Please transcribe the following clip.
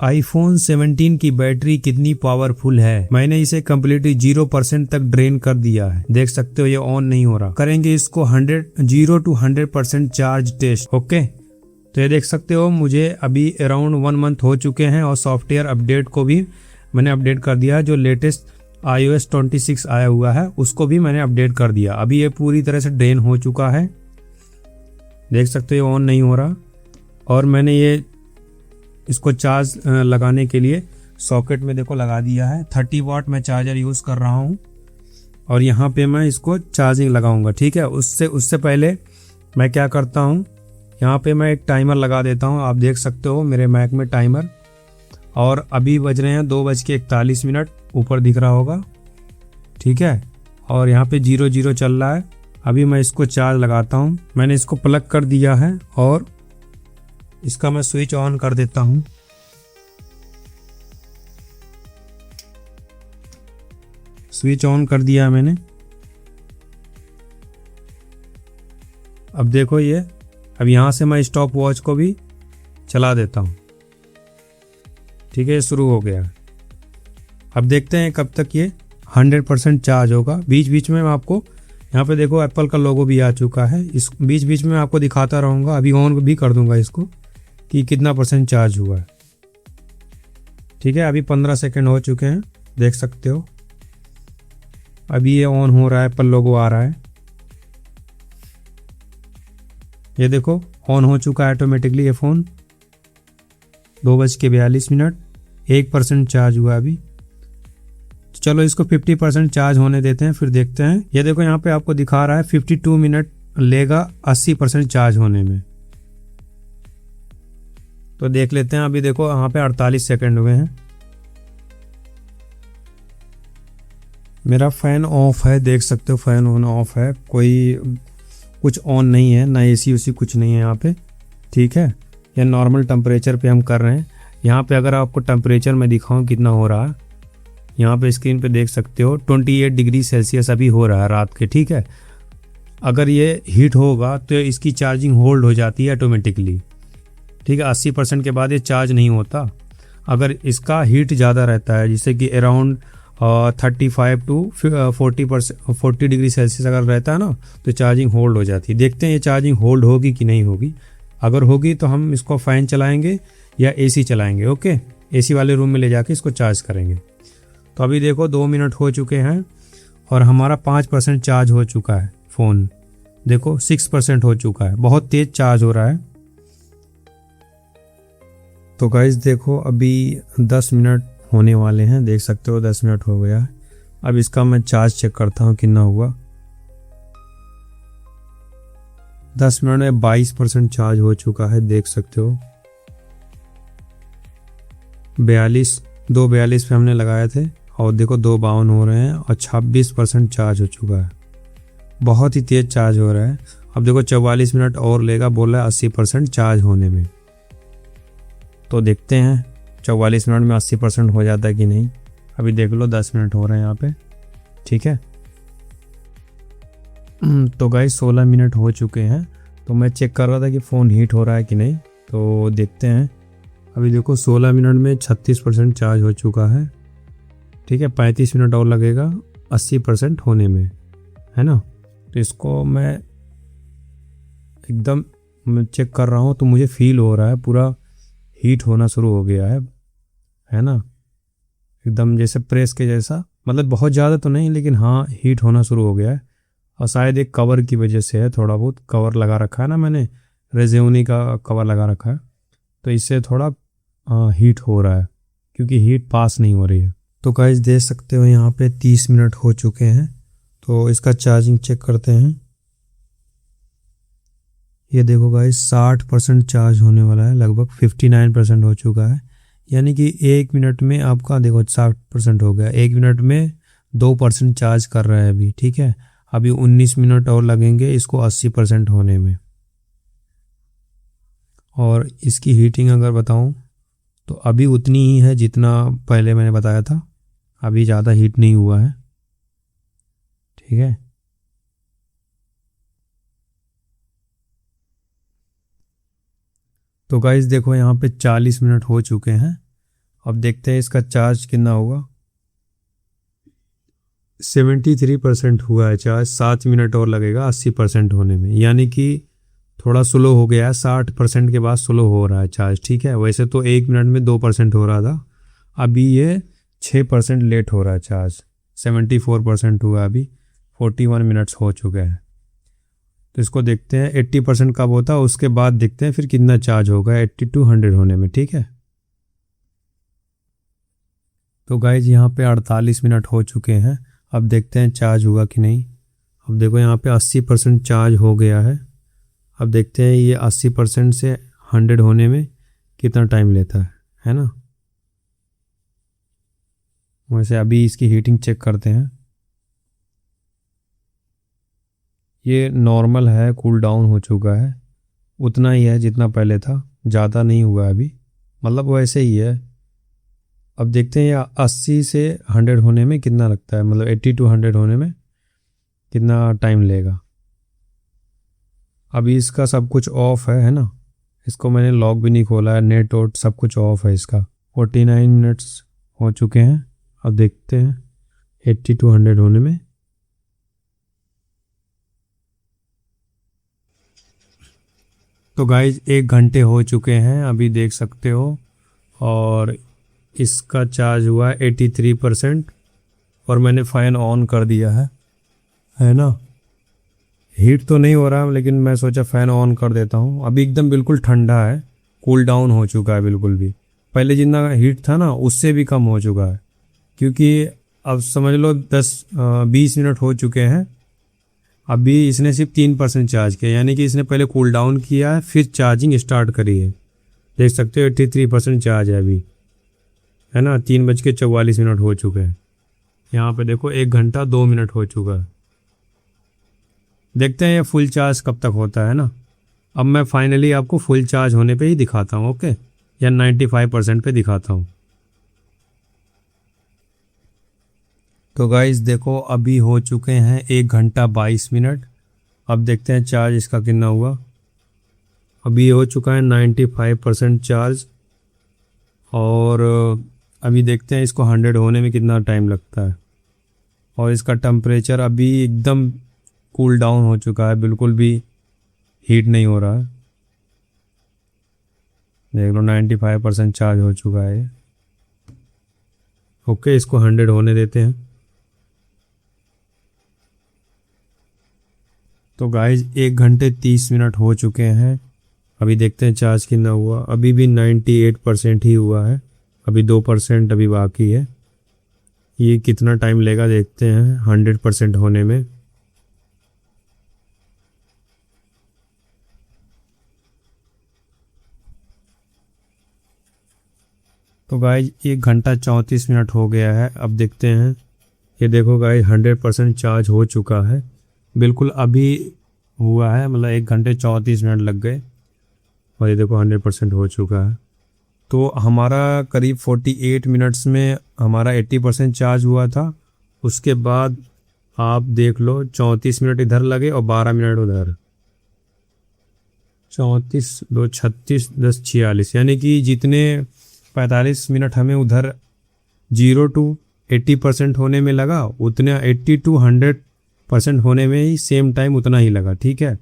iPhone 17 की battery कितनी powerful है। मैंने इसे कम्प्लीटली 0% तक ड्रेन कर दिया है। देख सकते हो ये ऑन नहीं हो रहा। करेंगे इसको 0 to 100% चार्ज टेस्ट। ओके, तो ये देख सकते हो मुझे अभी अराउंड 1 मंथ हो चुके हैं और सॉफ्टवेयर अपडेट को भी मैंने अपडेट कर दिया है। जो लेटेस्ट iOS 26 आया हुआ है उसको भी मैंने अपडेट कर दिया। अभी ये पूरी तरह से ड्रेन हो चुका है। देख सकते हो ऑन नहीं हो रहा। और मैंने ये इसको चार्ज लगाने के लिए सॉकेट में देखो लगा दिया है। 30 वाट मैं चार्जर यूज़ कर रहा हूँ और यहाँ पे मैं इसको चार्जिंग लगाऊंगा। ठीक है, उससे पहले मैं क्या करता हूँ, यहाँ पे मैं एक टाइमर लगा देता हूँ। आप देख सकते हो मेरे मैक में टाइमर, और अभी बज रहे हैं 2:41 ऊपर दिख रहा होगा। ठीक है, और यहाँ पे 00 चल रहा है। अभी मैं इसको चार्ज लगाता हूँ। मैंने इसको प्लग कर दिया है और इसका मैं स्विच ऑन कर देता हूँ। स्विच ऑन कर दिया है मैंने। अब देखो ये, अब यहाँ से मैं स्टॉप वॉच को भी चला देता हूँ। ठीक है, ये शुरू हो गया। अब देखते हैं कब तक ये 100% चार्ज होगा। बीच बीच में मैं आपको यहाँ पे देखो एप्पल का लोगो भी आ चुका है। इस बीच बीच में आपको दिखाता रहूँगा। अभी ऑन भी कर दूंगा इसको कि कितना % चार्ज हुआ है। ठीक है, अभी 15 सेकंड हो चुके हैं, देख सकते हो। अभी ये ऑन हो रहा है, एप्पल लोगो आ रहा है। ये देखो ऑन हो चुका है ऑटोमेटिकली ये फ़ोन। 2:42 1% चार्ज हुआ अभी। चलो इसको 50% चार्ज होने देते हैं, फिर देखते हैं। ये देखो यहाँ पे आपको दिखा रहा है 52 मिनट लेगा 80% चार्ज होने में। तो देख लेते हैं। अभी देखो यहाँ पे 48 सेकंड हुए हैं। मेरा फ़ैन ऑफ है, देख सकते हो फ़ैन ऑन ऑफ है। कोई कुछ ऑन नहीं है, ना एसी उसी कुछ नहीं है यहाँ पे। ठीक है, ये नॉर्मल टेम्परेचर पे हम कर रहे हैं। यहाँ पे अगर आपको टेम्परेचर मैं दिखाऊं कितना हो रहा है, यहाँ पे स्क्रीन पे देख सकते हो 28 डिग्री सेल्सियस अभी हो रहा है रात के। ठीक है, अगर ये हीट होगा तो इसकी चार्जिंग होल्ड हो जाती है ऑटोमेटिकली। ठीक है, 80% के बाद ये चार्ज नहीं होता। अगर इसका हीट ज़्यादा रहता है, जैसे कि अराउंड 35 to 40 डिग्री सेल्सियस अगर रहता है ना, तो चार्जिंग होल्ड हो जाती है। देखते हैं ये चार्जिंग होल्ड होगी कि नहीं होगी। अगर होगी तो हम इसको फ़ैन चलाएंगे या एसी चलाएंगे। ओके, एसी वाले रूम में ले जाके इसको चार्ज करेंगे। तो अभी देखो 2 मिनट हो चुके हैं और हमारा 5% चार्ज हो चुका है फ़ोन। देखो 6% हो चुका है, बहुत तेज़ चार्ज हो रहा है। तो गाइस देखो अभी 10 मिनट होने वाले हैं, देख सकते हो 10 मिनट हो गया है। अब इसका मैं चार्ज चेक करता हूँ कितना हुआ। 10 मिनट में 22% चार्ज हो चुका है, देख सकते हो। 2:42 पे हमने लगाए थे और देखो 2:52 हो रहे हैं और 26% चार्ज हो चुका है। बहुत ही तेज़ चार्ज हो रहा है। अब देखो 44 मिनट और लेगा, बोल रहा है 80% चार्ज होने में। तो देखते हैं 44 मिनट में 80% हो जाता है कि नहीं। अभी देख लो 10 मिनट हो रहे हैं यहाँ पे। ठीक है, तो गाइस 16 मिनट हो चुके हैं। तो मैं चेक कर रहा था कि फ़ोन हीट हो रहा है कि नहीं, तो देखते हैं। अभी देखो 16 मिनट में 36% चार्ज हो चुका है। ठीक है, 35 मिनट और लगेगा 80% होने में, है ना। तो इसको मैं एकदम चेक कर रहा हूँ तो मुझे फील हो रहा है पूरा हीट होना शुरू हो गया है ना। एकदम जैसे प्रेस के जैसा, मतलब बहुत ज़्यादा तो नहीं, लेकिन हाँ हीट होना शुरू हो गया है। और शायद एक कवर की वजह से है, थोड़ा बहुत कवर लगा रखा है ना मैंने, रेज़ोनी का कवर लगा रखा है, तो इससे थोड़ा हीट हो रहा है, क्योंकि हीट पास नहीं हो रही है। तो गाइस देख सकते हो यहाँ पे 30 मिनट हो चुके हैं। तो इसका चार्जिंग चेक करते हैं। ये देखो गाइस 60% चार्ज होने वाला है, लगभग 59% हो चुका है। यानी कि 1 मिनट में आपका देखो 60% हो गया। 1 मिनट में 2% चार्ज कर रहा है अभी। ठीक है, अभी 19 मिनट और लगेंगे इसको 80% होने में। और इसकी हीटिंग अगर बताऊं तो अभी उतनी ही है जितना पहले मैंने बताया था। अभी ज़्यादा हीट नहीं हुआ है। ठीक है, तो गाइस देखो यहाँ पे 40 मिनट हो चुके हैं। अब देखते हैं इसका चार्ज कितना होगा। 73% हुआ है चार्ज, 7 मिनट और लगेगा 80% होने में, यानी कि थोड़ा स्लो हो गया है। 60% के बाद स्लो हो रहा है चार्ज, ठीक है। वैसे तो 1 मिनट में 2% हो रहा था, अभी ये 6% लेट हो रहा है चार्ज। 74% हुआ अभी, 41 मिनट्स हो चुके हैं। तो इसको देखते हैं 80% कब होता है, उसके बाद देखते हैं फिर कितना चार्ज होगा 80 to 100 होने में, ठीक है। तो गाइज यहाँ पे 48 मिनट हो चुके हैं, अब देखते हैं चार्ज हुआ कि नहीं। अब देखो यहाँ पे 80% चार्ज हो गया है। अब देखते हैं ये 80% से 100 होने में कितना टाइम लेता है ना। वैसे अभी इसकी हीटिंग चेक करते हैं। ये नॉर्मल है, कूल डाउन हो चुका है, उतना ही है जितना पहले था, ज़्यादा नहीं हुआ अभी, मतलब वैसे ही है। अब देखते हैं ये 80 से 100 होने में कितना लगता है, मतलब 80 to 100 होने में कितना टाइम लेगा। अभी इसका सब कुछ ऑफ है ना। इसको मैंने लॉग भी नहीं खोला है, नेट वोट सब कुछ ऑफ है इसका। 49 मिनट्स हो चुके हैं, अब देखते हैं 80 to 100 होने में। तो गाइज 1 घंटे हो चुके हैं, अभी देख सकते हो, और इसका चार्ज हुआ है 83%, और मैंने फ़ैन ऑन कर दिया है ना। हीट तो नहीं हो रहा, लेकिन मैं सोचा फ़ैन ऑन कर देता हूँ। अभी एकदम बिल्कुल ठंडा है, कूल डाउन हो चुका है बिल्कुल भी, पहले जितना हीट था ना उससे भी कम हो चुका है। क्योंकि अब समझ लो 10-20 मिनट हो चुके हैं, अभी इसने सिर्फ 3% चार्ज किया, यानी कि इसने पहले कूल डाउन किया है फिर चार्जिंग स्टार्ट करी है। देख सकते हो 83% चार्ज है अभी, है ना। 3:44 हो चुके हैं। यहाँ पे देखो 1 घंटा 2 मिनट हो चुका है। देखते हैं ये फुल चार्ज कब तक होता है ना। अब मैं फाइनली आपको फुल चार्ज होने पे ही दिखाता हूँ, ओके, या 95% पे दिखाता हूँ। तो गाइस देखो अभी हो चुके हैं 1 घंटा 22 मिनट। अब देखते हैं चार्ज इसका कितना हुआ। अभी हो चुका है 95% चार्ज, और अभी देखते हैं इसको 100 होने में कितना टाइम लगता है। और इसका टेम्परेचर अभी एकदम कूल डाउन हो चुका है, बिल्कुल भी हीट नहीं हो रहा है। देख लो 95% चार्ज हो चुका है। ओके, इसको 100 होने देते हैं। तो गाइज 1 घंटे 30 मिनट हो चुके हैं, अभी देखते हैं चार्ज कितना हुआ। अभी भी 98% ही हुआ है, अभी 2% अभी बाकी है। ये कितना टाइम लेगा देखते हैं 100% होने में। तो गाइज 1 घंटा 34 मिनट हो गया है, अब देखते हैं। ये देखो गाइज 100% चार्ज हो चुका है, बिल्कुल अभी हुआ है, मतलब 1 घंटे 34 मिनट लग गए, और ये देखो 100% हो चुका है। तो हमारा करीब 48 मिनट्स में हमारा 80% चार्ज हुआ था। उसके बाद आप देख लो 34 मिनट इधर लगे और 12 मिनट उधर। 34 2 36 10 46, यानी कि जितने 45 मिनट हमें उधर 0 to 80% होने में लगा, उतने 80 to 100% होने में ही सेम टाइम उतना ही लगा, ठीक है।